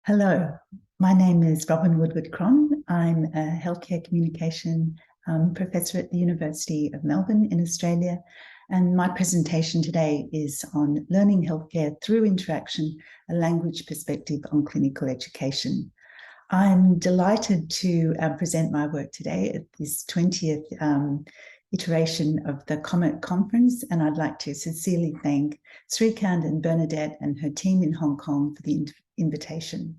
Hello, my name is Robyn Woodward-Kron. I'm a healthcare communication professor at the University of Melbourne in Australia, and my presentation today is on learning healthcare through interaction, a language perspective on clinical education. I'm delighted to present my work today at this 20th iteration of the COMET conference, and I'd like to sincerely thank Srikant and Bernadette and her team in Hong Kong for the invitation.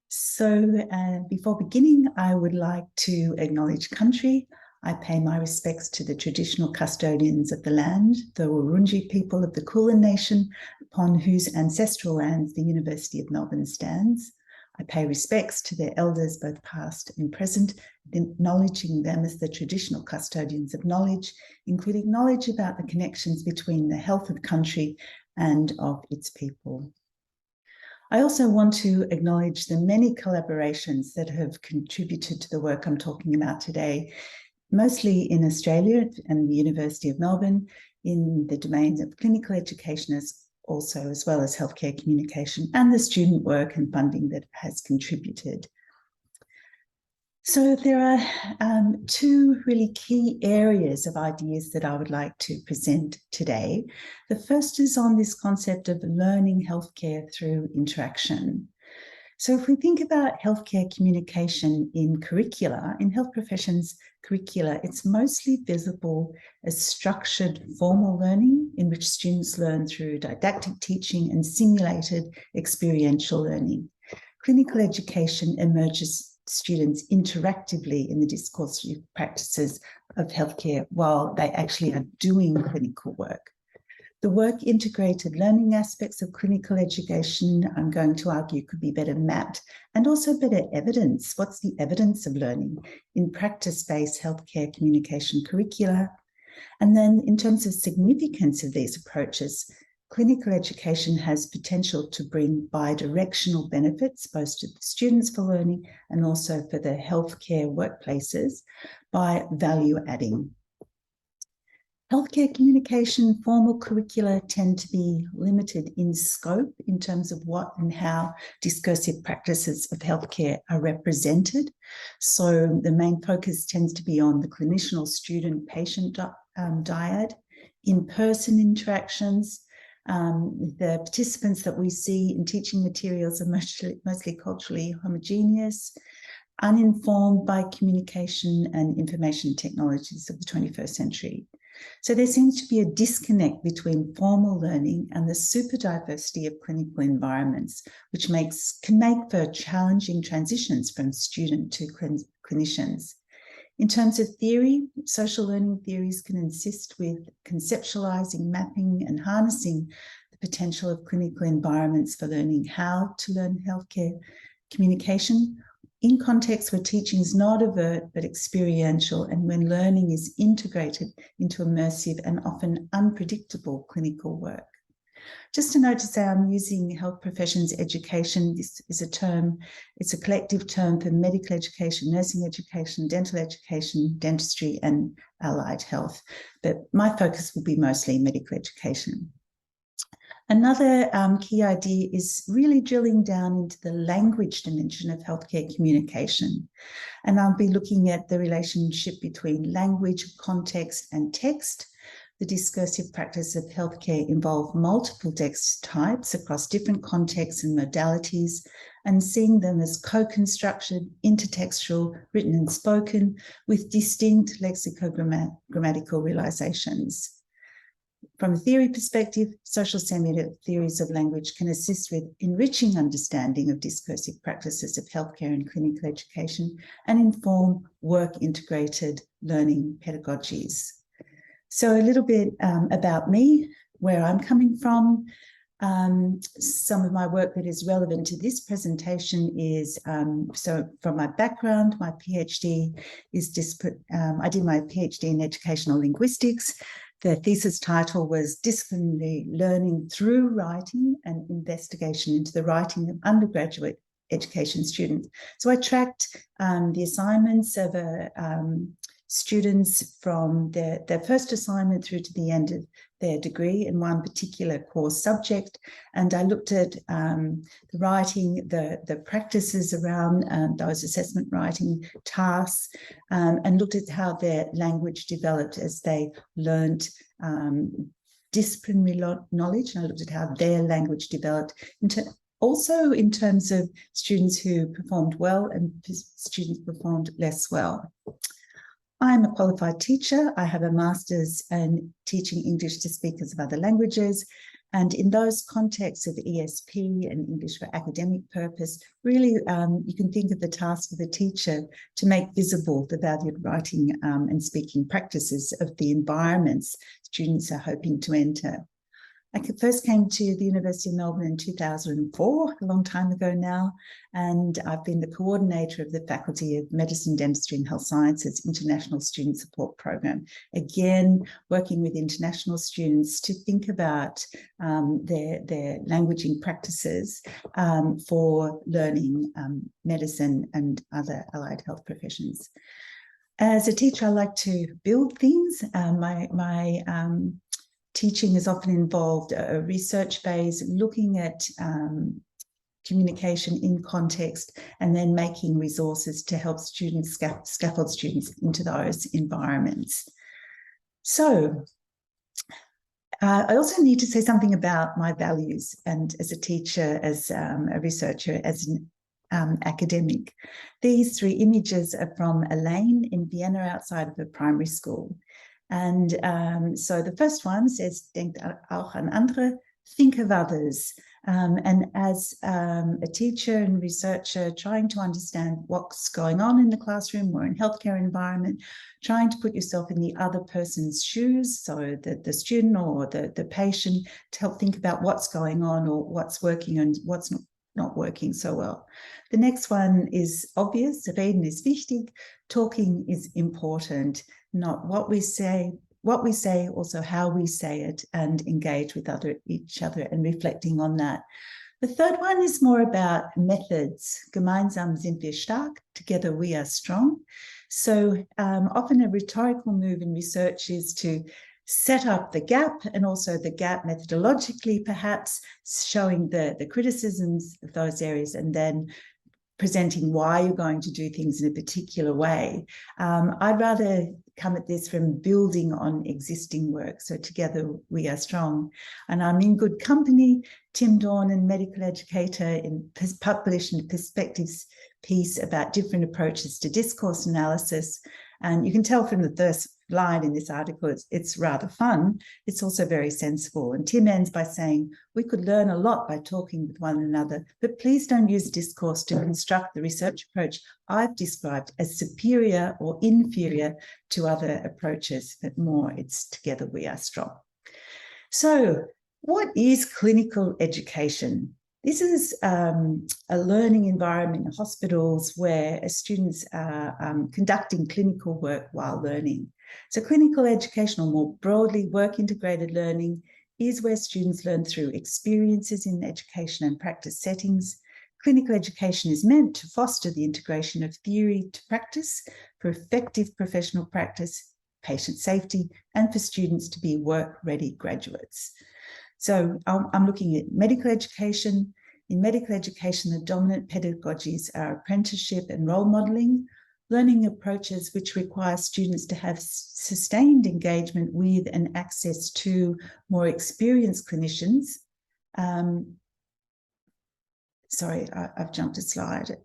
So before beginning, I would like to acknowledge country. I pay my respects to the traditional custodians of the land, the Wurundjeri people of the Kulin Nation, upon whose ancestral lands the University of Melbourne stands. I pay respects to their elders, both past and present, acknowledging them as the traditional custodians of knowledge, including knowledge about the connections between the health of country and of its people. I also want to acknowledge the many collaborations that have contributed to the work I'm talking about today, mostly in Australia and the University of Melbourne, in the domains of clinical education as well as healthcare communication, and the student work and funding that has contributed. So there are two really key areas of ideas that I would like to present today. The first is on this concept of learning healthcare through interaction. So if we think about healthcare communication in curricula, in health professions curricula, it's mostly visible as structured formal learning in which students learn through didactic teaching and simulated experiential learning. Clinical education emerges students interactively in the discursive practices of healthcare while they actually are doing clinical work. The work-integrated learning aspects of clinical education, I'm going to argue, could be better mapped and also better evidence. What's the evidence of learning in practice-based healthcare communication curricula? And then in terms of significance of these approaches, clinical education has potential to bring bi-directional benefits, both to the students for learning and also for the healthcare workplaces by value adding. Healthcare communication formal curricula tend to be limited in scope in terms of what and how discursive practices of healthcare are represented. So the main focus tends to be on the clinician student-patient dyad, in-person interactions. The participants that we see in teaching materials are mostly culturally homogeneous, uninformed by communication and information technologies of the 21st century. So there seems to be a disconnect between formal learning and the super diversity of clinical environments, which can make for challenging transitions from student to clinicians. In terms of theory, social learning theories can assist with conceptualizing, mapping, and harnessing the potential of clinical environments for learning how to learn healthcare communication in contexts where teaching is not overt but experiential, and when learning is integrated into immersive and often unpredictable clinical work. Just to note to say, I'm using health professions education. This is a term, it's a collective term for medical education, nursing education, dental education, dentistry, and allied health. But my focus will be mostly medical education. Another key idea is really drilling down into the language dimension of healthcare communication. And I'll be looking at the relationship between language, context, and text. The discursive practice of healthcare involve multiple text types across different contexts and modalities, and seeing them as co-constructed, intertextual, written and spoken, with distinct lexicogrammatical realizations. From a theory perspective, social semiotic theories of language can assist with enriching understanding of discursive practices of healthcare and clinical education and inform work-integrated learning pedagogies. So a little bit about me, where I'm coming from. Some of my work that is relevant to this presentation is, so from my background, my PhD is, I did my PhD in educational linguistics. The thesis title was Disciplinary Learning Through Writing, an investigation into the writing of undergraduate education students. So I tracked the assignments of a students from their first assignment through to the end of their degree in one particular core subject. And I looked at the writing, the practices around those assessment writing tasks, and looked at how their language developed as they learned disciplinary knowledge. And I looked at how their language developed also in terms of students who performed well and students performed less well. I'm a qualified teacher. I have a master's in teaching English to speakers of other languages. And in those contexts of ESP and English for academic purpose, really you can think of the task of the teacher to make visible the valued writing and speaking practices of the environments students are hoping to enter. I first came to the University of Melbourne in 2004, a long time ago now, and I've been the coordinator of the Faculty of Medicine, Dentistry and Health Sciences International Student Support Program. Again, working with international students to think about their languaging practices for learning medicine and other allied health professions. As a teacher, I like to build things. My teaching has often involved a research phase, looking at communication in context, and then making resources to help students, scaffold students into those environments. So I also need to say something about my values, and as a teacher, as a researcher, as an academic. These three images are from Elaine in Vienna outside of a primary school. And so the first one says, denkt auch an andere, think of others. And as a teacher and researcher trying to understand what's going on in the classroom or in healthcare environment, trying to put yourself in the other person's shoes, so the student or the patient, to help think about what's going on or what's working and what's not working so well. The next one is obvious. Reden ist wichtig. Talking is important. Not what we say, also how we say it, and engage with each other and reflecting on that. The third one is more about methods. Gemeinsam sind wir stark, together we are strong. So often a rhetorical move in research is to set up the gap, and also the gap methodologically, perhaps showing the criticisms of those areas, and then presenting why you're going to do things in a particular way. I'd rather come at this from building on existing work. So together we are strong. And I'm in good company. Tim Dornan, medical educator, published a Perspectives piece about different approaches to discourse analysis. And you can tell from the first line in this article, it's rather fun. It's also very sensible. And Tim ends by saying, we could learn a lot by talking with one another, but please don't use discourse to construct the research approach I've described as superior or inferior to other approaches, but more, it's together we are strong. So what is clinical education? This is a learning environment in hospitals where students are conducting clinical work while learning. So clinical education, or more broadly, work-integrated learning, is where students learn through experiences in education and practice settings. Clinical education is meant to foster the integration of theory to practice for effective professional practice, patient safety, and for students to be work-ready graduates. So I'm looking at medical education. In medical education, the dominant pedagogies are apprenticeship and role modelling, learning approaches which require students to have sustained engagement with and access to more experienced clinicians. Sorry, I've jumped a slide.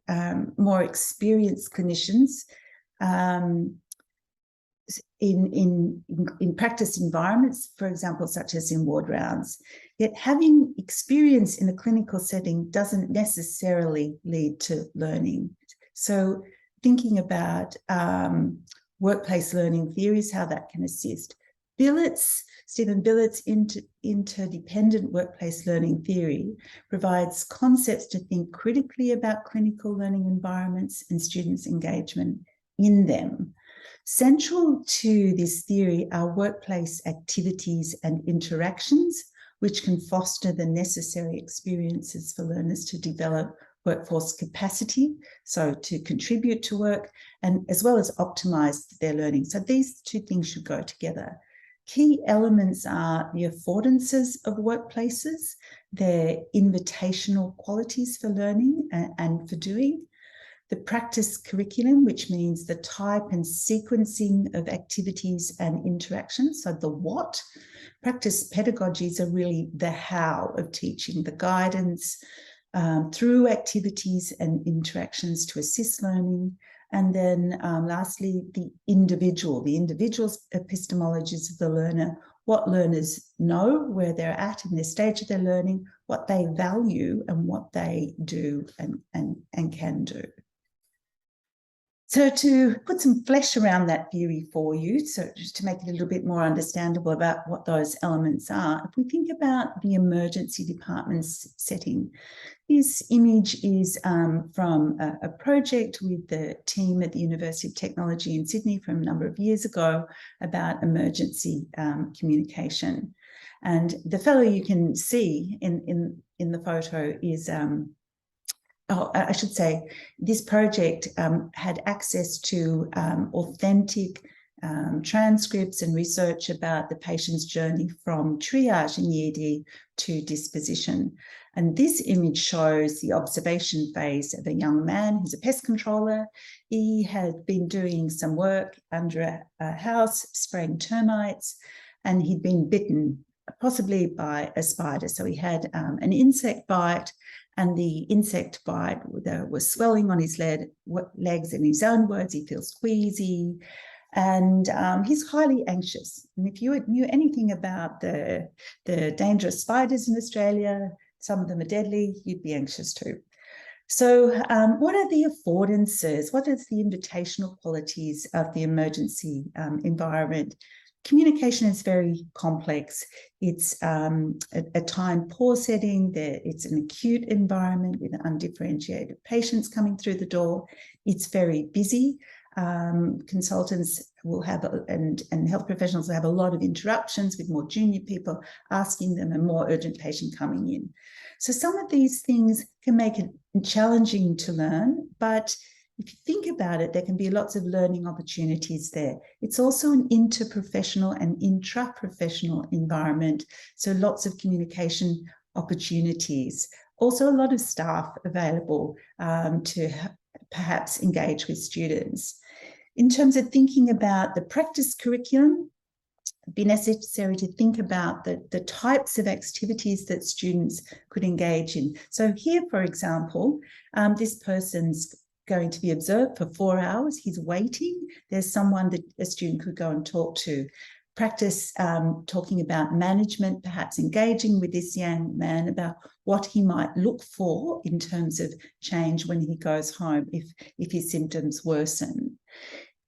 More experienced clinicians in practice environments, for example, such as in ward rounds. Yet having experience in a clinical setting doesn't necessarily lead to learning. So thinking about workplace learning theories, how that can assist. Stephen Billett's interdependent workplace learning theory provides concepts to think critically about clinical learning environments and students' engagement in them. Central to this theory are workplace activities and interactions, which can foster the necessary experiences for learners to develop workforce capacity, so to contribute to work, and as well as optimize their learning. So these two things should go together. Key elements are the affordances of workplaces, their invitational qualities for learning and for doing, the practice curriculum, which means the type and sequencing of activities and interactions, so the what. Practice pedagogies are really the how of teaching, the guidance through activities and interactions to assist learning. And then lastly, the individual's epistemologies of the learner, what learners know, where they're at in their stage of their learning, what they value and what they do and can do. So to put some flesh around that theory for you, so just to make it a little bit more understandable about what those elements are, if we think about the emergency department's setting, this image is from a project with the team at the University of Technology in Sydney from a number of years ago about emergency communication. And the fellow you can see in the photo is I should say, this project had access to authentic transcripts and research about the patient's journey from triage in the ED to disposition. And this image shows the observation phase of a young man who's a pest controller. He had been doing some work under a house, spraying termites, and he'd been bitten, possibly by a spider. So he had an insect bite, and the insect bite was swelling on his legs. In his own words, he feels queasy, and he's highly anxious. And if you knew anything about the dangerous spiders in Australia, some of them are deadly, you'd be anxious too. So what are the affordances? What are the invitational qualities of the emergency environment? Communication is very complex. It's a time-poor setting. It's an acute environment with undifferentiated patients coming through the door. It's very busy. Consultants will have, and health professionals will have a lot of interruptions with more junior people asking them, a more urgent patient coming in. So some of these things can make it challenging to learn, but if you think about it, there can be lots of learning opportunities there. It's also an interprofessional and intra-professional environment, so lots of communication opportunities. Also a lot of staff available to perhaps engage with students. In terms of thinking about the practice curriculum, it'd be necessary to think about the types of activities that students could engage in. So here, for example, this person's going to be observed for 4 hours. He's waiting. There's someone that a student could go and talk to. Practice talking about management, perhaps engaging with this young man about what he might look for in terms of change when he goes home if his symptoms worsen.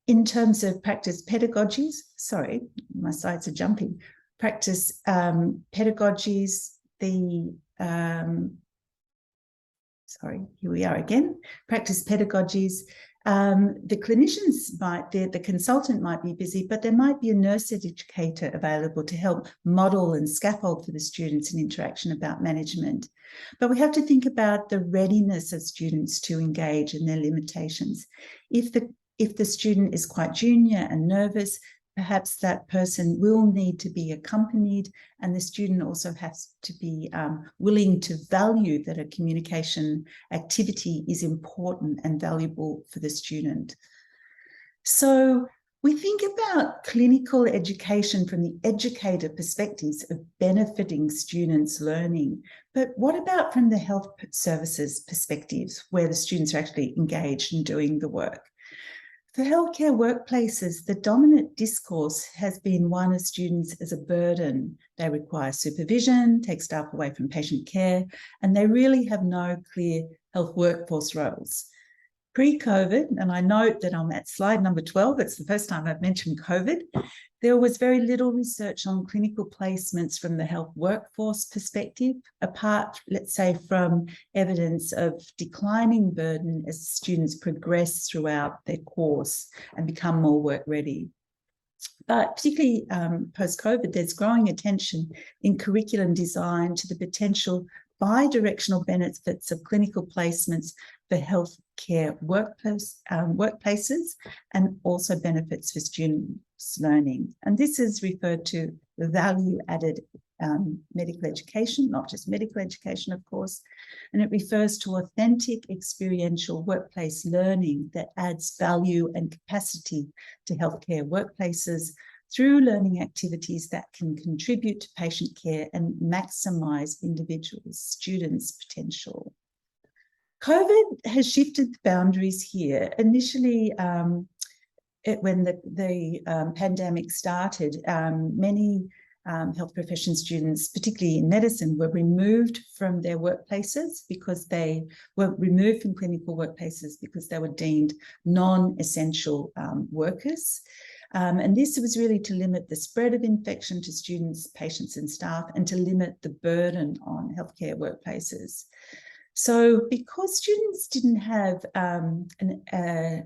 In terms of practice pedagogies, sorry, my slides are jumping. Practice pedagogies, sorry, here we are again. Practice pedagogies. The clinicians the consultant might be busy, but there might be a nurse educator available to help model and scaffold for the students in interaction about management. But we have to think about the readiness of students to engage and their limitations. If the student is quite junior and nervous, perhaps that person will need to be accompanied, and the student also has to be willing to value that a communication activity is important and valuable for the student. So we think about clinical education from the educator perspectives of benefiting students' learning, but what about from the health services perspectives where the students are actually engaged in doing the work? For healthcare workplaces, the dominant discourse has been one of students as a burden. They require supervision, take staff away from patient care, and they really have no clear health workforce roles. Pre-COVID, and I note that I'm at slide number 12, it's the first time I've mentioned COVID, there was very little research on clinical placements from the health workforce perspective, apart, let's say, from evidence of declining burden as students progress throughout their course and become more work ready. But particularly post-COVID, there's growing attention in curriculum design to the potential bi-directional benefits of clinical placements for healthcare workplaces, and also benefits for students' learning. And this is referred to the value-added medical education, not just medical education, of course, and it refers to authentic experiential workplace learning that adds value and capacity to healthcare workplaces through learning activities that can contribute to patient care and maximise individuals' students' potential. COVID has shifted the boundaries here. Initially, when the pandemic started, many health profession students, particularly in medicine, were removed from their workplaces because they were removed from clinical workplaces because they were deemed non-essential workers. And this was really to limit the spread of infection to students, patients, and staff, and to limit the burden on healthcare workplaces. So because students didn't have a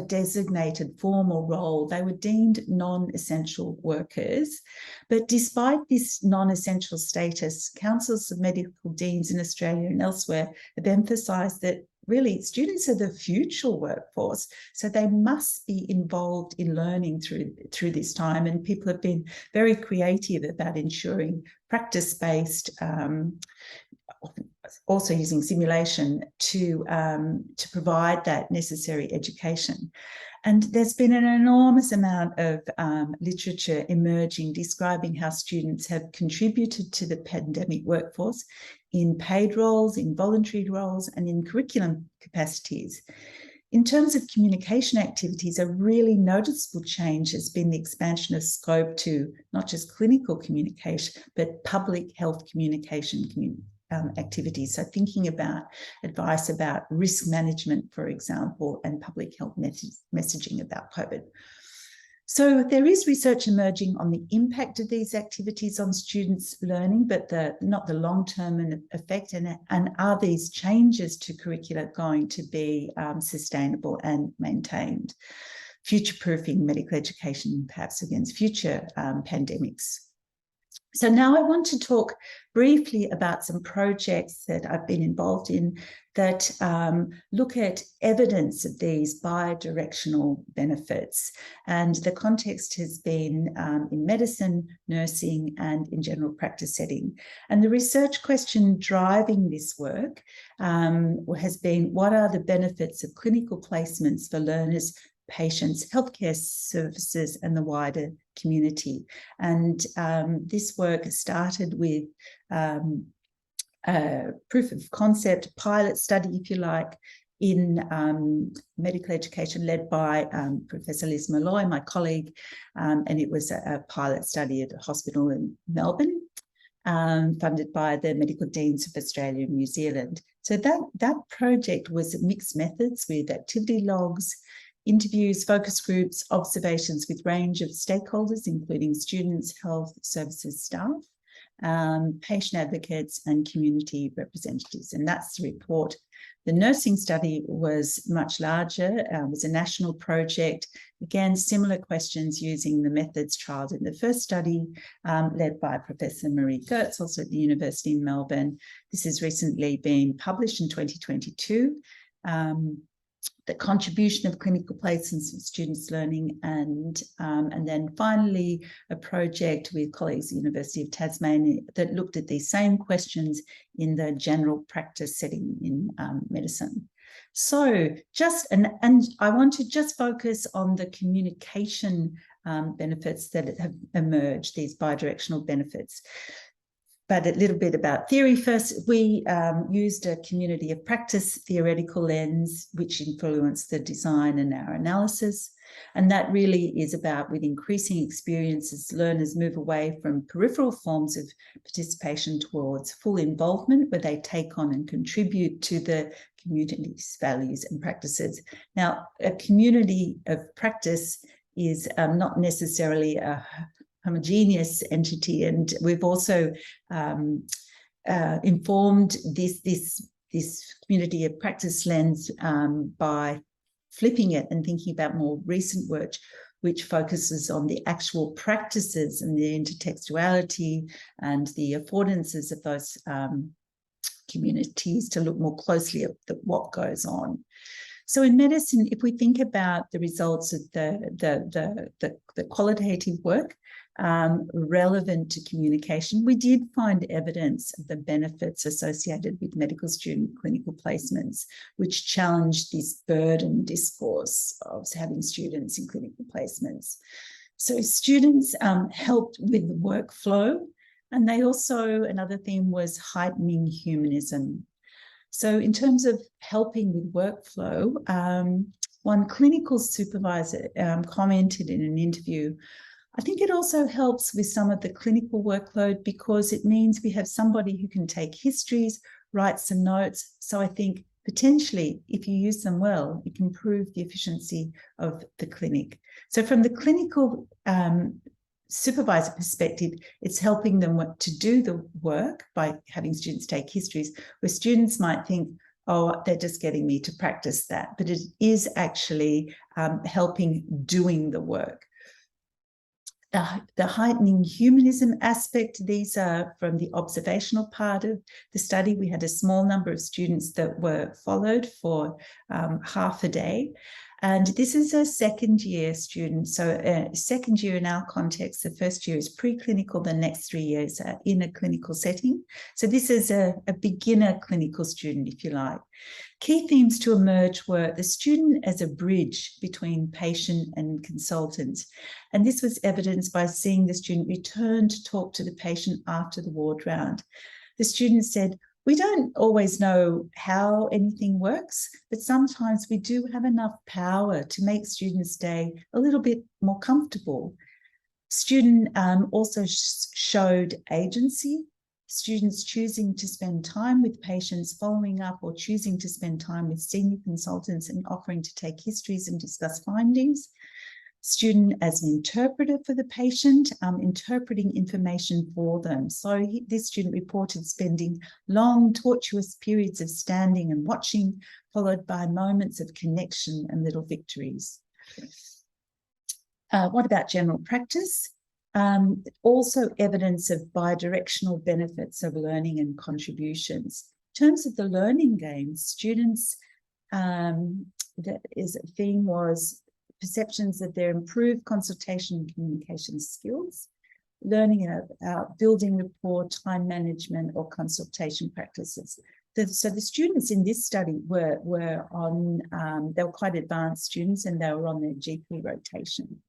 designated formal role, they were deemed non-essential workers. But despite this non-essential status, councils of medical deans in Australia and elsewhere have emphasised that really students are the future workforce, so they must be involved in learning through this time. And people have been very creative about ensuring practice-based, also using simulation to provide that necessary education. And there's been an enormous amount of literature emerging describing how students have contributed to the pandemic workforce in paid roles, in voluntary roles, and in curriculum capacities. In terms of communication activities, a really noticeable change has been the expansion of scope to not just clinical communication, but public health communication activities. So thinking about advice about risk management, for example, and public health messaging about COVID. So there is research emerging on the impact of these activities on students' learning, but not the long-term effect, and are these changes to curricula going to be sustainable and maintained, future-proofing medical education perhaps against future pandemics. So now I want to talk briefly about some projects that I've been involved in that look at evidence of these bi-directional benefits. And the context has been in medicine, nursing, and in general practice setting. And the research question driving this work has been, what are the benefits of clinical placements for learners, patients, healthcare services, and the wider community? And this work started with proof of concept, pilot study, if you like, in medical education led by Professor Liz Malloy, my colleague, and it was a pilot study at a hospital in Melbourne, funded by the Medical Deans of Australia and New Zealand. So that project was mixed methods with activity logs, interviews, focus groups, observations with range of stakeholders, including students, health services staff, patient advocates, and community representatives. And that's the report. The nursing study was much larger. It was a national project. Again, similar questions using the methods trialled in the first study, led by Professor Marie Gertz, also at the University in Melbourne. This has recently been published in 2022. The contribution of clinical placements of students' learning, and then finally a project with colleagues at the University of Tasmania that looked at these same questions in the general practice setting in medicine. So and I want to just focus on the communication benefits that have emerged, these bi-directional benefits. But a little bit about theory first. We used a community of practice theoretical lens, which influenced the design and our analysis. And that really is about, with increasing experiences, learners move away from peripheral forms of participation towards full involvement, where they take on and contribute to the community's values and practices. Now, a community of practice is not necessarily a homogeneous entity, and we've also informed this community of practice lens by flipping it and thinking about more recent work, which focuses on the actual practices and the intertextuality and the affordances of those communities to look more closely at what goes on. So in medicine, if we think about the results of the qualitative work relevant to communication, we did find evidence of the benefits associated with medical student clinical placements, which challenged this burden discourse of having students in clinical placements. So students helped with the workflow, and they also, another theme was heightening humanism. So in terms of helping with workflow, one clinical supervisor commented in an interview, I think it also helps with some of the clinical workload because it means we have somebody who can take histories, write some notes. So I think potentially, if you use them well, it can improve the efficiency of the clinic. So from the clinical supervisor perspective, it's helping them to do the work by having students take histories, where students might think, oh, they're just getting me to practice that. But it is actually helping doing the work. The heightening humanism aspect, these are from the observational part of the study. We had a small number of students that were followed for half a day. And this is a second year student. So second year in our context, the first year is preclinical, the next 3 years are in a clinical setting. So this is a beginner clinical student, if you like. Key themes to emerge were the student as a bridge between patient and consultant. And this was evidenced by seeing the student return to talk to the patient after the ward round. The student said, we don't always know how anything works, but sometimes we do have enough power to make students' day a little bit more comfortable. Student also showed agency. Students choosing to spend time with patients, following up, or choosing to spend time with senior consultants and offering to take histories and discuss findings. Student as an interpreter for the patient, interpreting information for them. So this student reported spending long, tortuous periods of standing and watching, followed by moments of connection and little victories. What about general practice? Also evidence of bi-directional benefits of learning and contributions. In terms of the learning gains, students, the theme was perceptions of their improved consultation and communication skills, learning about building rapport, time management, or consultation practices. So the students in this study were they were quite advanced students, and they were on their GP rotation.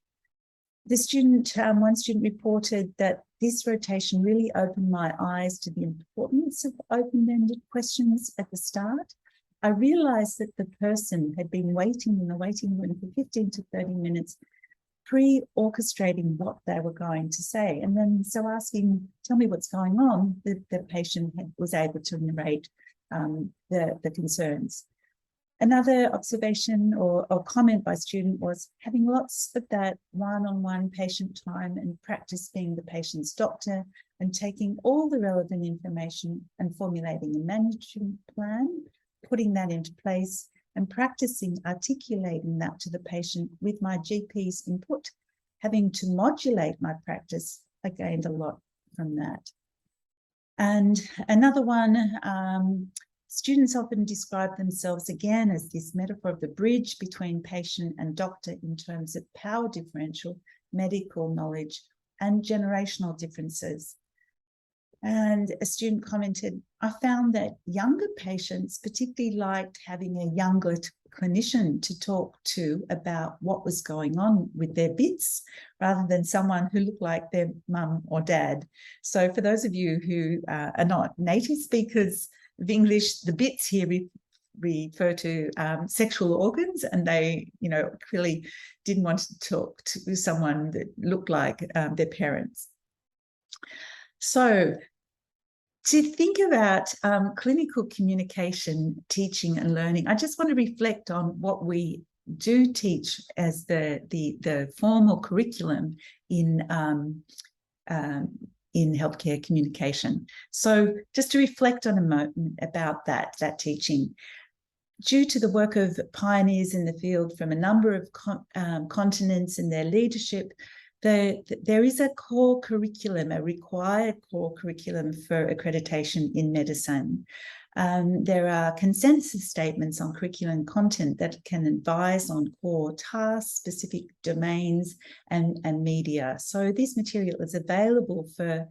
The student, one student reported that this rotation really opened my eyes to the importance of open-ended questions at the start. I realized that the person had been waiting in the waiting room for 15 to 30 minutes, pre-orchestrating what they were going to say. And then, so asking, tell me what's going on, the patient was able to narrate the concerns. Another observation or comment by student was having lots of that one-on-one patient time and practice being the patient's doctor and taking all the relevant information and formulating a management plan, putting that into place and practicing articulating that to the patient with my GP's input, having to modulate my practice. I gained a lot from that. And another one, students often describe themselves again as this metaphor of the bridge between patient and doctor in terms of power differential, medical knowledge, and generational differences. And a student commented, I found that younger patients particularly liked having a younger clinician to talk to about what was going on with their bits, rather than someone who looked like their mum or dad. So for those of you who are not native speakers of English, the bits here refer to sexual organs, and they, clearly didn't want to talk to someone that looked like their parents. So to think about clinical communication, teaching and learning, I just want to reflect on what we do teach as the formal curriculum in healthcare communication. So just to reflect on a moment about that teaching. Due to the work of pioneers in the field from a number of continents and their leadership, there is a core curriculum, a required core curriculum for accreditation in medicine. There are consensus statements on curriculum content that can advise on core tasks, specific domains, and media. So this material is available for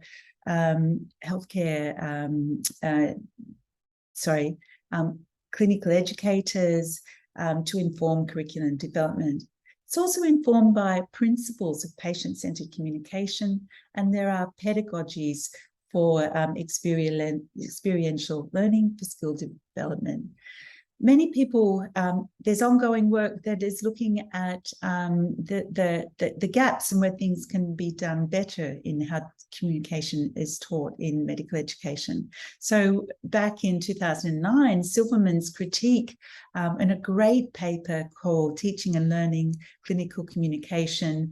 clinical educators to inform curriculum development. It's also informed by principles of patient-centered communication, and there are pedagogies for experiential learning for skill development. Many people, there's ongoing work that is looking at the gaps and where things can be done better in how communication is taught in medical education. So back in 2009, Silverman's critique in a great paper called Teaching and Learning Clinical Communication,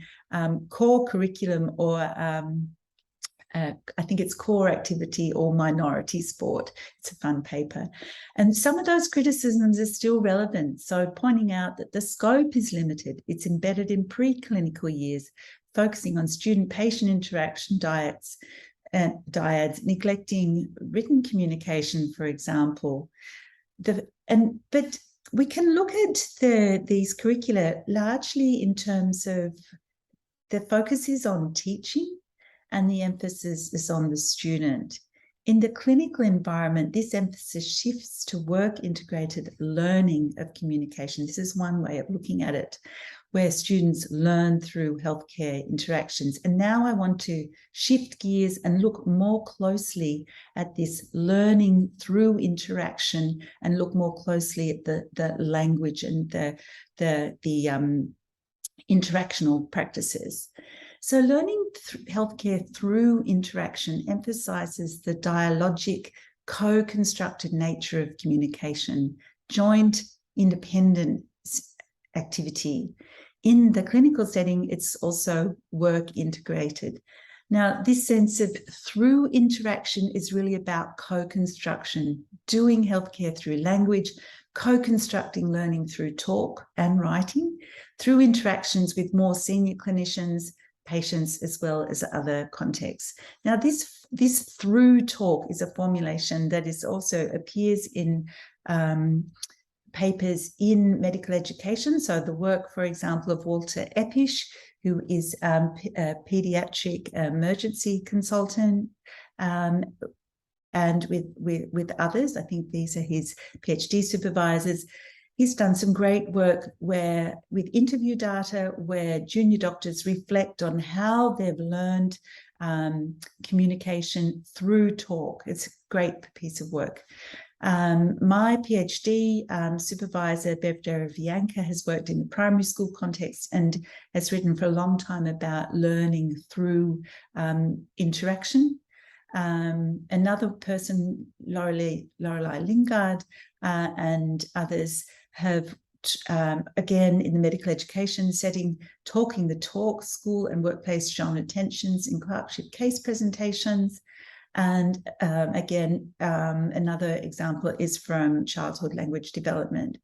Core Curriculum or I think it's core activity or minority sport. It's a fun paper. And some of those criticisms are still relevant. So pointing out that the scope is limited. It's embedded in preclinical years, focusing on student-patient interaction dyads, neglecting written communication, for example. But we can look at these curricula largely in terms of the focus is on teaching, and the emphasis is on the student. In the clinical environment, this emphasis shifts to work-integrated learning of communication. This is one way of looking at it, where students learn through healthcare interactions. And now I want to shift gears and look more closely at this learning through interaction and look more closely at the language and the interactional practices. So learning healthcare through interaction emphasizes the dialogic, co-constructed nature of communication, joint, independent activity. In the clinical setting, it's also work integrated. Now, this sense of through interaction is really about co-construction, doing healthcare through language, co-constructing learning through talk and writing, through interactions with more senior clinicians, patients, as well as other contexts. Now, this through talk is a formulation that is also appears in papers in medical education. So the work, for example, of Walter Eppisch, who is a pediatric emergency consultant, and with others. I think these are his PhD supervisors. He's done some great work with interview data where junior doctors reflect on how they've learned communication through talk. It's a great piece of work. My PhD supervisor, Bev Deravianka, has worked in the primary school context and has written for a long time about learning through interaction. Another person, Lorelei Lingard, and others have, again, in the medical education setting, talking the talk, school and workplace genre tensions in clerkship case presentations. And again, another example is from childhood language development.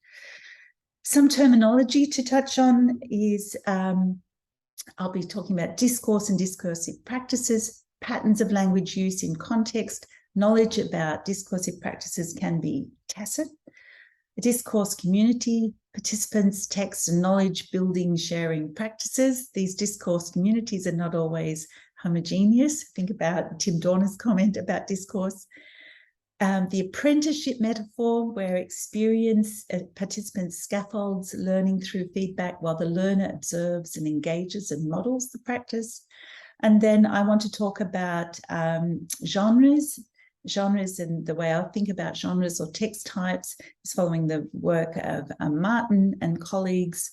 Some terminology to touch on is, I'll be talking about discourse and discursive practices, patterns of language use in context. Knowledge about discursive practices can be tacit. A discourse community, participants, text and knowledge building, sharing practices. These discourse communities are not always homogeneous. Think about Tim Dorner's comment about discourse. The apprenticeship metaphor, where participants scaffolds learning through feedback while the learner observes and engages and models the practice. And then I want to talk about genres. Genres, and the way I think about genres or text types is following the work of Martin and colleagues,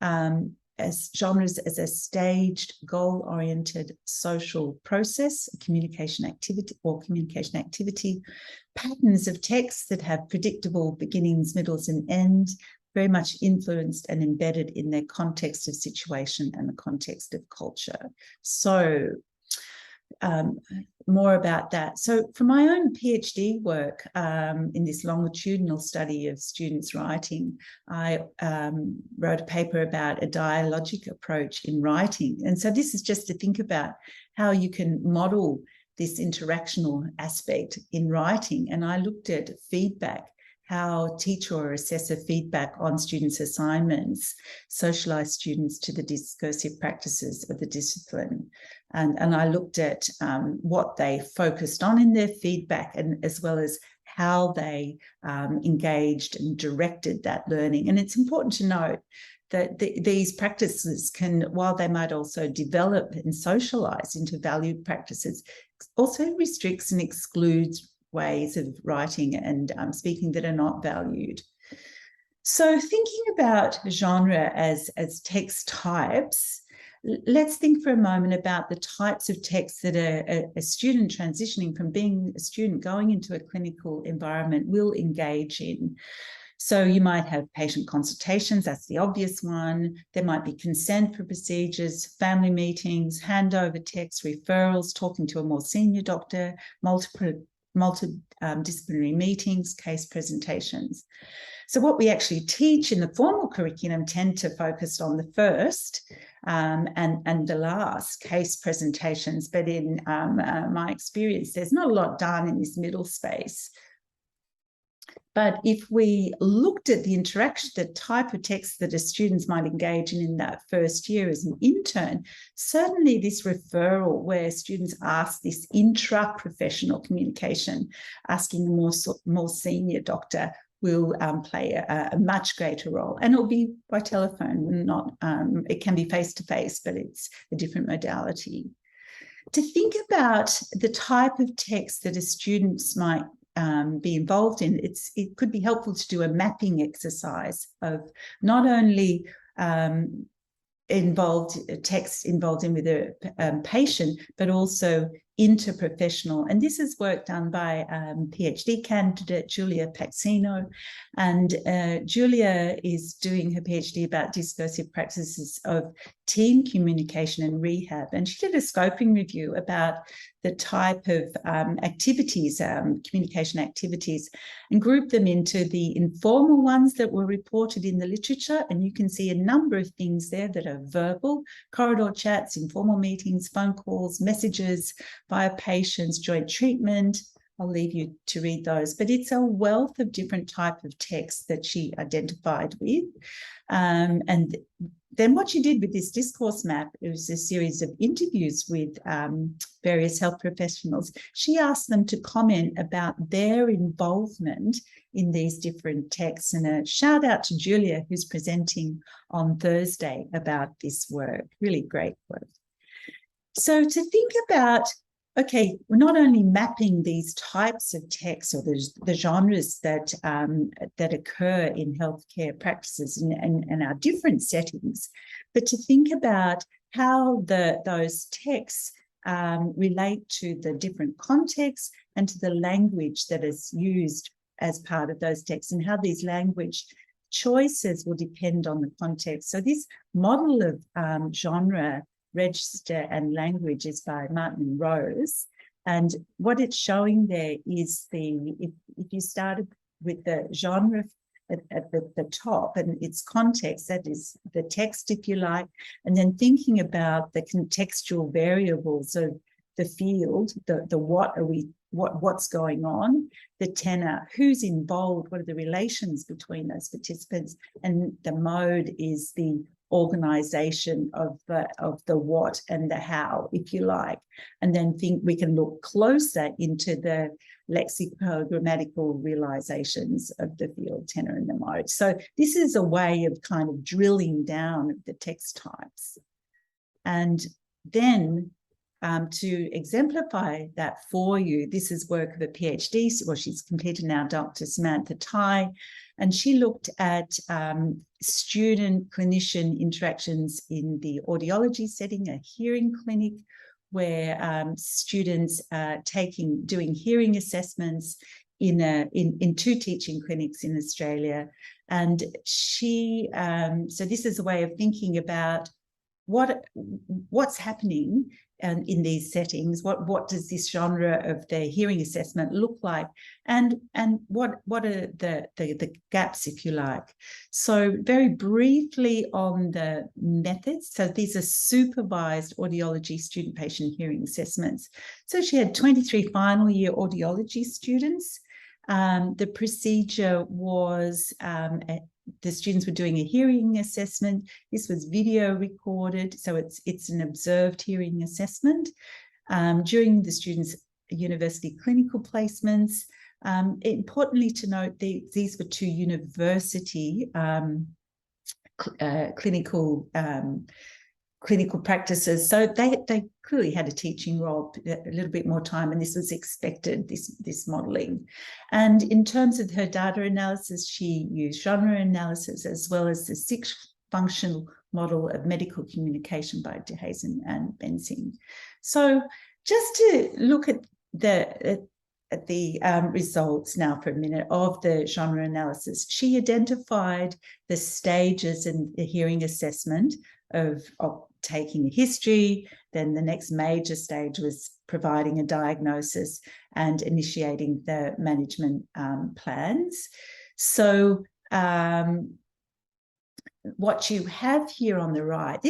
as genres as a staged, goal-oriented social process, communication activity, patterns of text that have predictable beginnings, middles, and ends, very much influenced and embedded in their context of situation and the context of culture. So more about that. So for my own PhD work in this longitudinal study of students' writing, I wrote a paper about a dialogic approach in writing. And so this is just to think about how you can model this interactional aspect in writing, and I looked at feedback, how teacher or assessor feedback on students' assignments socialise students to the discursive practices of the discipline. And I looked at what they focused on in their feedback, and as well as how they engaged and directed that learning. And it's important to note that these practices can, while they might also develop and socialise into valued practices, also restricts and excludes ways of writing and speaking that are not valued. So thinking about genre as text types, let's think for a moment about the types of texts that a student transitioning from being a student going into a clinical environment will engage in. So you might have patient consultations, that's the obvious one. There might be consent for procedures, family meetings, handover texts, referrals, talking to a more senior doctor, multidisciplinary meetings, case presentations. So what we actually teach in the formal curriculum tend to focus on the first and the last, case presentations. But in my experience, there's not a lot done in this middle space. But if we looked at the interaction, the type of text that the students might engage in that first year as an intern, certainly this referral where students ask this intra-professional communication, asking a more senior doctor, will play a much greater role. And it'll be by telephone, not it can be face-to-face, but it's a different modality. To think about the type of text that a students might be involved in, it could be helpful to do a mapping exercise of not only text involved in with a patient, but also interprofessional. And this is work done by PhD candidate Julia Paxino. And Julia is doing her PhD about discursive practices of team communication and rehab. And she did a scoping review about the type of activities, communication activities, and grouped them into the informal ones that were reported in the literature. And you can see a number of things there that are verbal: corridor chats, informal meetings, phone calls, messages via patients, joint treatment. I'll leave you to read those, but it's a wealth of different types of texts that she identified with. And then what she did with this discourse map, it was a series of interviews with various health professionals. She asked them to comment about their involvement in these different texts. And a shout out to Julia, who's presenting on Thursday about this work. Really great work. So to think about, okay, we're not only mapping these types of texts or the genres that occur in healthcare practices and our different settings, but to think about how those texts relate to the different contexts and to the language that is used as part of those texts, and how these language choices will depend on the context. So this model of genre, register and language is by Martin and Rose. And what it's showing there is if you started with the genre at the top and its context, that is the text, if you like, and then thinking about the contextual variables of the field, what's going on, the tenor, who's involved, what are the relations between those participants, and the mode is the organization of the what and the how, if you like. And then we can look closer into the lexicogrammatical realizations of the field, tenor, and the mode. So this is a way of kind of drilling down the text types. And then to exemplify that for you, this is work of a PhD, well, she's completed now, Dr. Samantha Tai, and she looked at student-clinician interactions in the audiology setting, a hearing clinic, where students are doing hearing assessments in 2 teaching clinics in Australia. And so this is a way of thinking about what's happening in these settings, what does this genre of the hearing assessment look like, and what are the gaps, if you like. So very briefly on the methods. So these are supervised audiology student-patient hearing assessments. So she had 23 final year audiology students. The procedure was the students were doing a hearing assessment. This was video recorded, so it's an observed hearing assessment. During the students' university clinical placements, importantly to note, these were 2 university clinical practices, so they clearly had a teaching role, a little bit more time, and this was expected, this modelling. And in terms of her data analysis, she used genre analysis as well as the 6 functional model of medical communication by De Hazen and Bensing. So just to look at the results now for a minute of the genre analysis, she identified the stages in the hearing assessment of taking a history. Then the next major stage was providing a diagnosis and initiating the management plans. So what you have here on the right,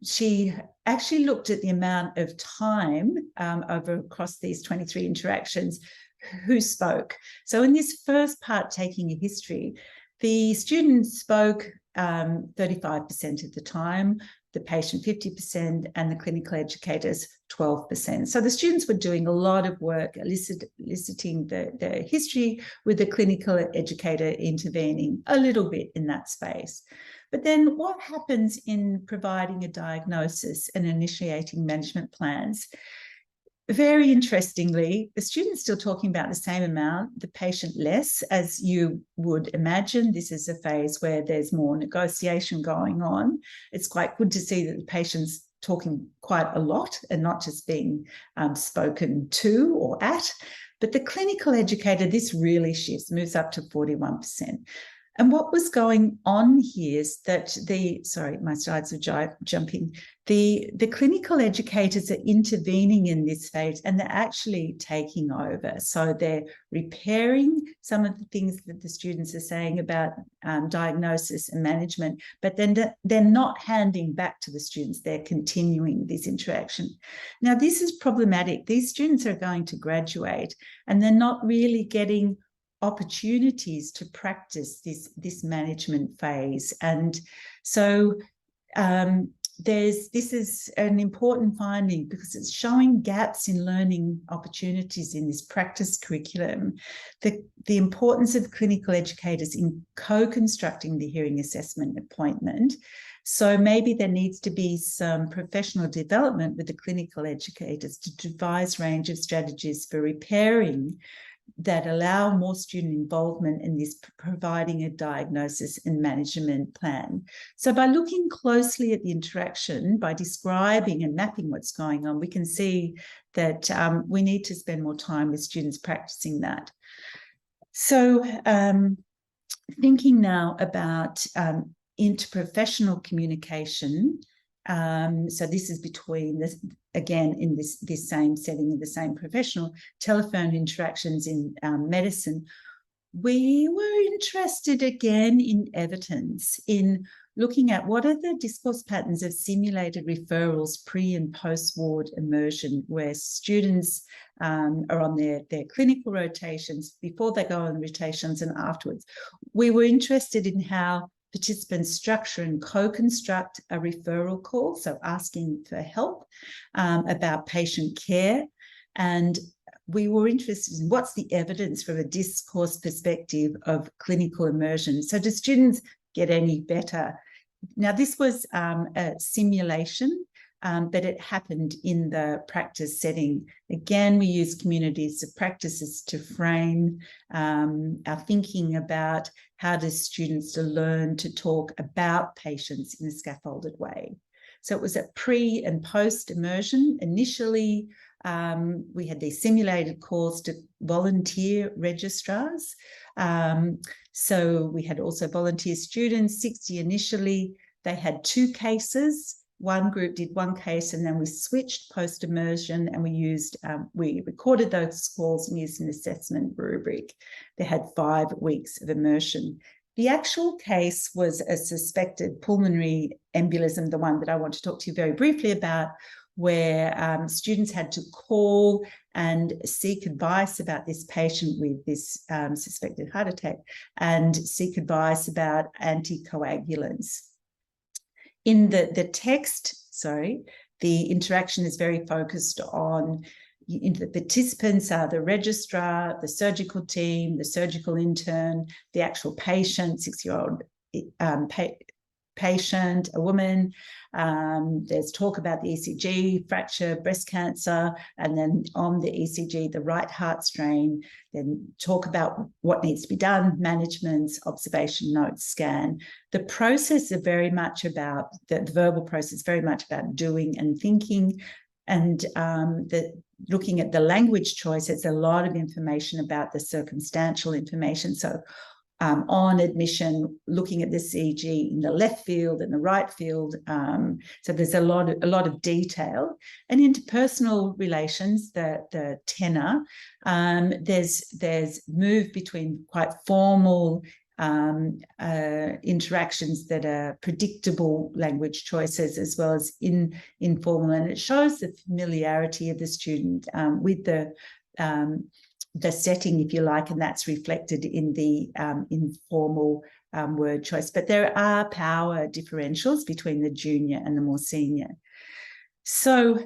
she actually looked at the amount of time across these 23 interactions, who spoke. So in this first part, taking a history, the students spoke 35% of the time, the patient 50%, and the clinical educators 12%. So the students were doing a lot of work eliciting the history, with the clinical educator intervening a little bit in that space. But then what happens in providing a diagnosis and initiating management plans? Very interestingly, the student's still talking about the same amount, the patient less, as you would imagine. This is a phase where there's more negotiation going on. It's quite good to see that the patient's talking quite a lot and not just being spoken to or at. But the clinical educator, this really shifts, moves up to 41%. And what was going on here is that sorry, my slides are jumping. The clinical educators are intervening in this phase, and they're actually taking over. So they're repairing some of the things that the students are saying about diagnosis and management, but then they're not handing back to the students. They're continuing this interaction. Now, this is problematic. These students are going to graduate, and they're not really getting opportunities to practice this management phase. And so this is an important finding, because it's showing gaps in learning opportunities in this practice curriculum. The importance of clinical educators in co-constructing the hearing assessment appointment. So maybe there needs to be some professional development with the clinical educators to devise a range of strategies for repairing that allow more student involvement in this, providing a diagnosis and management plan. So by looking closely at the interaction, by describing and mapping what's going on, we can see that we need to spend more time with students practicing that. So thinking now about interprofessional communication. So this is between this, again, in this same setting of the same professional, telephone interactions in medicine. We were interested again in evidence, in looking at what are the discourse patterns of simulated referrals pre and post-ward immersion, where students are on their clinical rotations, before they go on rotations and afterwards. We were interested in how participants structure and co-construct a referral call, so asking for help about patient care. And we were interested in what's the evidence from a discourse perspective of clinical immersion. So do students get any better? Now, this was a simulation, but it happened in the practice setting. Again, we use communities of practices to frame our thinking about how do students learn to talk about patients in a scaffolded way. So it was a pre and post immersion. Initially, we had these simulated calls to volunteer registrars. So we had also volunteer students, 60 initially. They had 2 cases. one group did one case, and then we switched post-immersion, and we recorded those calls and used an assessment rubric. They had 5 weeks of immersion. The actual case was a suspected pulmonary embolism, the one that I want to talk to you very briefly about, where students had to call and seek advice about this patient with this suspected heart attack, and seek advice about anticoagulants. In the text, the interaction is very focused on the participants are the registrar, the surgical team, the surgical intern, the actual patient, 6-year-old patient, a woman. There's talk about the ECG, fracture, breast cancer, and then on the ECG, the right heart strain, then talk about what needs to be done, management, observation, notes, scan. The process is very much about, the verbal process, very much about doing and thinking. And looking at the language choice, it's a lot of information about the circumstantial information. So on admission, looking at the CG in the left field and the right field. So there's a lot of detail. And interpersonal relations, the tenor, there's move between quite formal interactions that are predictable language choices, as well as informal, and it shows the familiarity of the student with the setting, if you like, and that's reflected in the informal word choice. But there are power differentials between the junior and the more senior. So,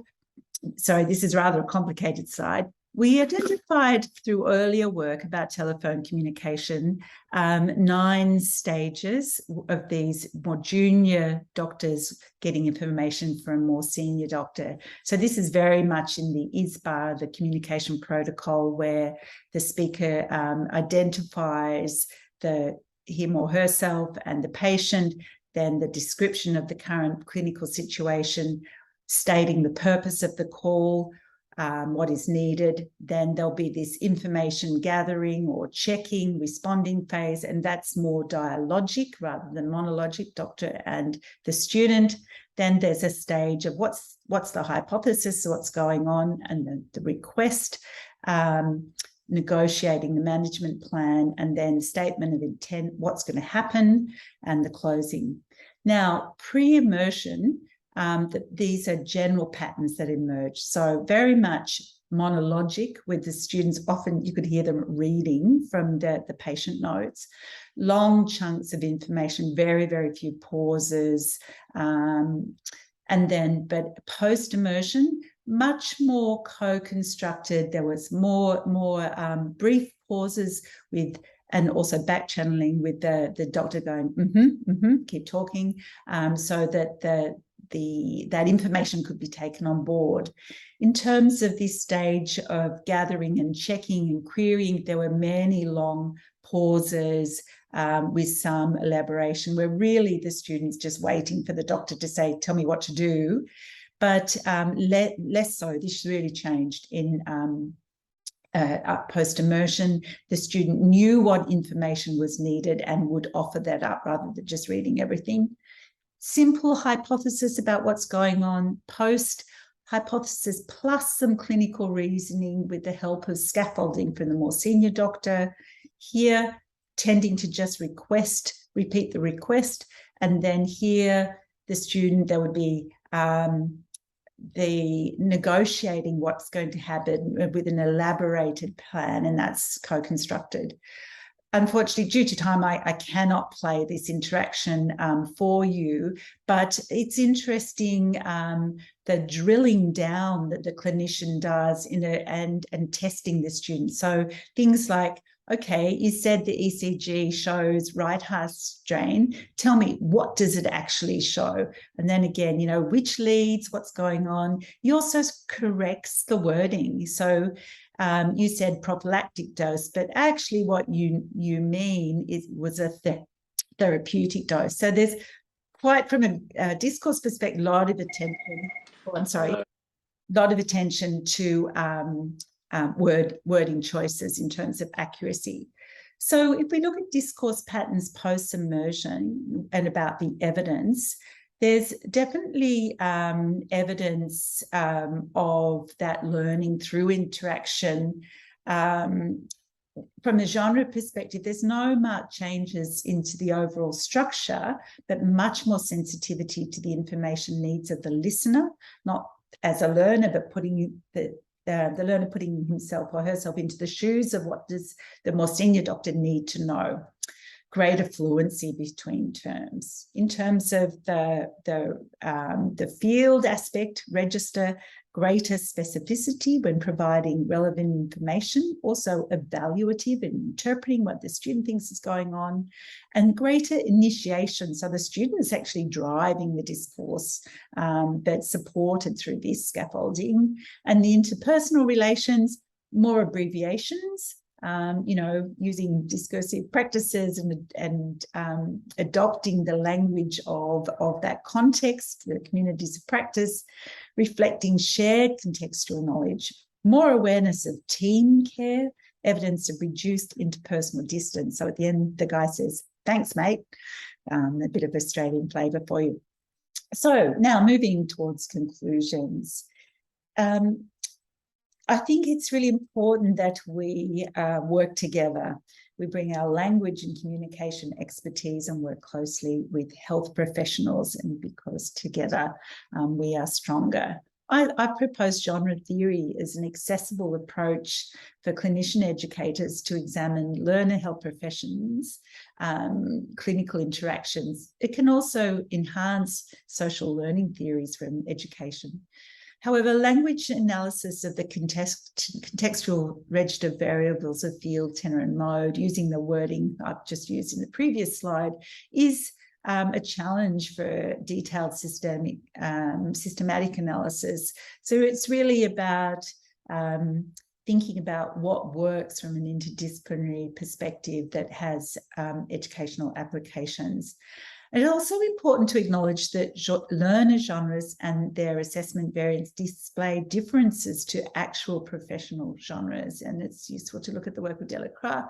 sorry, this is rather a complicated slide. We identified through earlier work about telephone communication 9 stages of these more junior doctors getting information from a more senior doctor. So this is very much in the ISBA, the communication protocol, where the speaker identifies him or herself and the patient, then the description of the current clinical situation, stating the purpose of the call, what is needed. Then there'll be this information gathering or checking, responding phase, and that's more dialogic rather than monologic, doctor and the student. Then there's a stage of what's the hypothesis, what's going on, and the request, negotiating the management plan, and then statement of intent, what's going to happen, and the closing. Now, pre-immersion, these are general patterns that emerge. So very much monologic, with the students, often you could hear them reading from the patient notes, long chunks of information, very, very few pauses. And then, but post-immersion, much more co-constructed. There was more brief pauses with, and also back channeling with the doctor going, keep talking, so that that information could be taken on board. In terms of this stage of gathering and checking and querying, there were many long pauses with some elaboration, where really the students just waiting for the doctor to say, tell me what to do. But less so. This really changed in post-immersion. The student knew what information was needed and would offer that up rather than just reading everything. Simple hypothesis about what's going on, post hypothesis plus some clinical reasoning with the help of scaffolding from the more senior doctor. Here, tending to just repeat the request, and then here, the student, there would be the negotiating what's going to happen with an elaborated plan, and that's co-constructed. Unfortunately, due to time, I cannot play this interaction for you, but it's interesting the drilling down that the clinician does and testing the student. So things like, okay, you said the ECG shows right heart strain. Tell me, what does it actually show? And then again, which leads, what's going on? He also corrects the wording. So you said prophylactic dose, but actually what you mean was a therapeutic dose. So there's quite, from a discourse perspective, a lot of attention to wording choices in terms of accuracy. So if we look at discourse patterns post-immersion and about the evidence, There's definitely evidence of that learning through interaction. From the genre perspective, there's no marked changes into the overall structure, but much more sensitivity to the information needs of the listener, not as a learner, but putting the learner putting himself or herself into the shoes of what does the more senior doctor need to know. Greater fluency between terms. In terms of the field aspect, register greater specificity when providing relevant information, also evaluative in interpreting what the student thinks is going on, and greater initiation. So the student's actually driving the discourse that's supported through this scaffolding. And the interpersonal relations, more abbreviations, using discursive practices and adopting the language of that context, the communities of practice, reflecting shared contextual knowledge, more awareness of team care, evidence of reduced interpersonal distance. So at the end, the guy says, "Thanks, mate." A bit of Australian flavour for you. So now moving towards conclusions. I think it's really important that we work together. We bring our language and communication expertise and work closely with health professionals, and because together we are stronger. I propose genre theory as an accessible approach for clinician educators to examine learner health professions, clinical interactions. It can also enhance social learning theories from education. However, language analysis of the contextual register variables of field, tenor, and mode, using the wording I've just used in the previous slide, is a challenge for detailed systematic analysis. So it's really about thinking about what works from an interdisciplinary perspective that has educational applications. It's also important to acknowledge that learner genres and their assessment variants display differences to actual professional genres. And it's useful to look at the work of Delacroix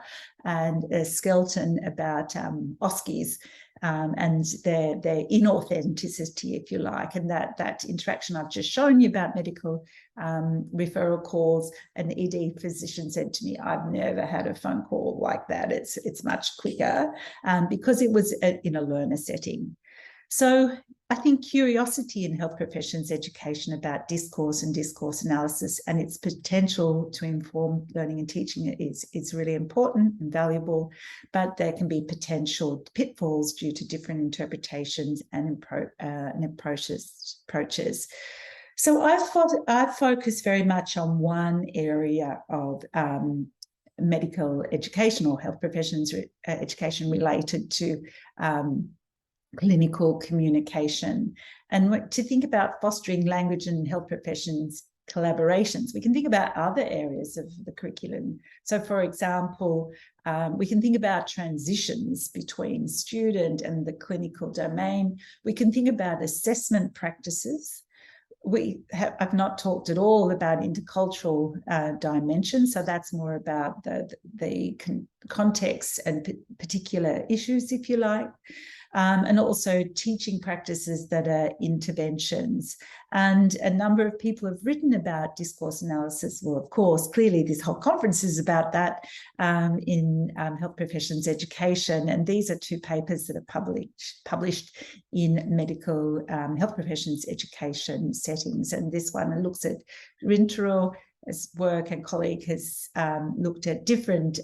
and Skelton about OSCEs and their inauthenticity, if you like, and that interaction I've just shown you about medical referral calls. An ED physician said to me, "I've never had a phone call like that. It's much quicker," because it was in a learner setting. So I think curiosity in health professions education about discourse and discourse analysis and its potential to inform learning and teaching is really important and valuable, but there can be potential pitfalls due to different interpretations and approaches. So I've focused very much on one area of medical education or health professions education related to clinical communication, and to think about fostering language and health professions collaborations. We can think about other areas of the curriculum. So, for example, we can think about transitions between student and the clinical domain. We can think about assessment practices. I've not talked at all about intercultural dimensions, so that's more about the context and particular issues, if you like. And also teaching practices that are interventions. And a number of people have written about discourse analysis. Well, of course, clearly this whole conference is about that in health professions education. And these are two papers that are published in medical health professions education settings. And this one looks at Rintero's work, and colleague has looked at different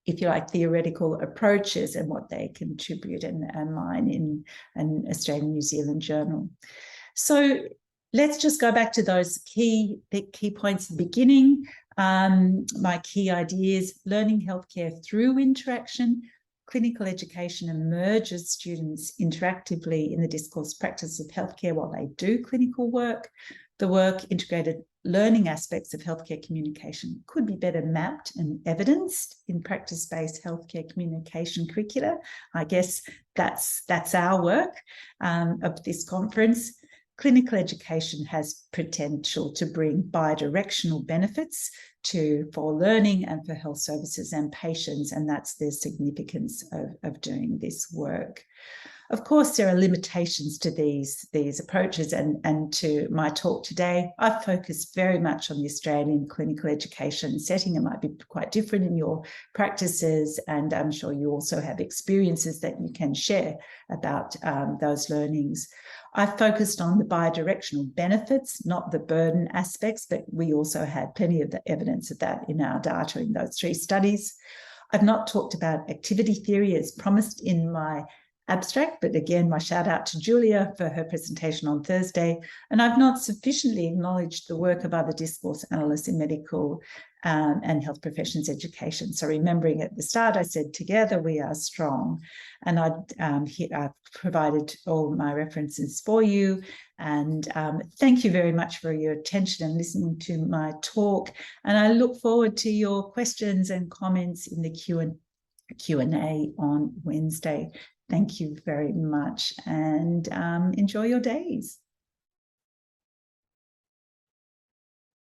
if you like, theoretical approaches and what they contribute, and mine in an Australian New Zealand journal. So let's just go back to those key points at the beginning. My key ideas: learning healthcare through interaction. Clinical education emerges students interactively in the discourse practice of healthcare while they do clinical work. The work integrated learning aspects of healthcare communication could be better mapped and evidenced in practice-based healthcare communication curricula. I guess that's our work of this conference. Clinical education has potential to bring bi-directional benefits for learning and for health services and patients, and that's the significance of doing this work. Of course, there are limitations to these approaches, and to my talk today, I've focused very much on the Australian clinical education setting. It might be quite different in your practices, and I'm sure you also have experiences that you can share about those learnings. I've focused on the bi-directional benefits, not the burden aspects, but we also had plenty of the evidence of that in our data in those 3 studies. I've not talked about activity theory as promised in my abstract, but again, my shout out to Julia for her presentation on Thursday. And I've not sufficiently acknowledged the work of other discourse analysts in medical and health professions education. So remembering at the start, I said, together we are strong. And I've provided all my references for you. And thank you very much for your attention and listening to my talk. And I look forward to your questions and comments in the Q&A on Wednesday. Thank you very much, and enjoy your days.